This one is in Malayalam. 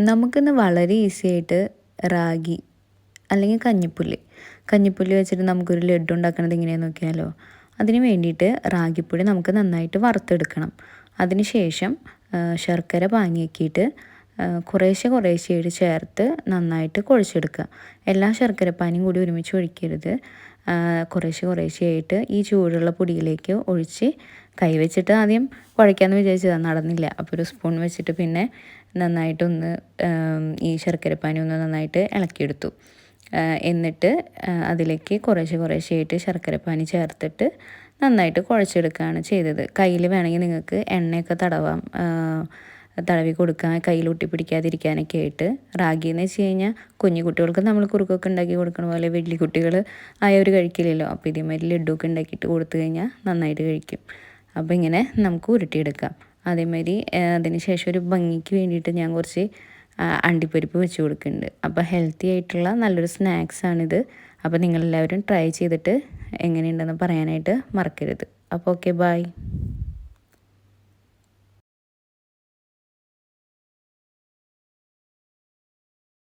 നമുക്കിന്ന് വളരെ ഈസി ആയിട്ട് റാഗി അല്ലെങ്കിൽ കഞ്ഞിപ്പുല്ല് വെച്ചിട്ട് നമുക്കൊരു ലഡ്ഡു ഉണ്ടാക്കുന്നത് എങ്ങനെയാണെന്ന് നോക്കിയാലോ. അതിന് വേണ്ടിയിട്ട് റാഗിപ്പൊടി നമുക്ക് നന്നായിട്ട് വറുത്തെടുക്കണം. അതിന് ശേഷം ശർക്കര പാനിയാക്കിയിട്ട് കുറേശ്ശെയായിട്ട് ചേർത്ത് നന്നായിട്ട് കുഴച്ചെടുക്കുക. എല്ലാ ശർക്കരപ്പാനിയും കൂടി ഒരുമിച്ച് ഒഴിക്കരുത്. കുറേശ്ശെയായിട്ട് ഈ ചൂടുള്ള പൊടിയിലേക്ക് ഒഴിച്ച് കൈ വെച്ചിട്ട് ആദ്യം കുഴയ്ക്കാമെന്ന് വിചാരിച്ചതാണ്, നടന്നില്ല. അപ്പോൾ ഒരു സ്പൂൺ വെച്ചിട്ട് പിന്നെ നന്നായിട്ടൊന്ന് ഈ ശർക്കരപ്പാനി ഒന്ന് നന്നായിട്ട് ഇളക്കിയെടുത്തു. എന്നിട്ട് അതിലേക്ക് കുറേശ്ശെയായിട്ട് ശർക്കരപ്പാനി ചേർത്തിട്ട് നന്നായിട്ട് കുഴച്ചെടുക്കുകയാണ് ചെയ്തത്. കയ്യിൽ വേണമെങ്കിൽ നിങ്ങൾക്ക് എണ്ണയൊക്കെ തടവി കൊടുക്കാൻ, കയ്യിൽ ഒട്ടിപ്പിടിക്കാതിരിക്കാനൊക്കെ ആയിട്ട്. റാഗി എന്ന് വെച്ച് കഴിഞ്ഞാൽ കുഞ്ഞു കുട്ടികൾക്ക് നമ്മൾ കുറുക്കൊക്കെ ഉണ്ടാക്കി കൊടുക്കണ പോലെ വലിയ കുട്ടികൾ ആയവർ കഴിക്കില്ലല്ലോ. അപ്പോൾ ഇതേമാതിരി ലഡ്ഡുവൊക്കെ ഉണ്ടാക്കിയിട്ട് കൊടുത്തു കഴിഞ്ഞാൽ നന്നായിട്ട് കഴിക്കും. അപ്പോൾ ഇങ്ങനെ നമുക്ക് ഉരുട്ടിയെടുക്കാം. അതേമാതിരി അതിന് ശേഷം ഒരു ഭംഗിക്ക് വേണ്ടിയിട്ട് ഞാൻ കുറച്ച് അണ്ടിപ്പരിപ്പ് വെച്ച് കൊടുക്കുന്നുണ്ട്. അപ്പോൾ ഹെൽത്തി ആയിട്ടുള്ള നല്ലൊരു സ്നാക്സാണിത്. അപ്പോൾ നിങ്ങളെല്ലാവരും ട്രൈ ചെയ്തിട്ട് എങ്ങനെയുണ്ടെന്ന് പറയാനായിട്ട് മറക്കരുത്. അപ്പോൾ ഓക്കെ, ബൈ.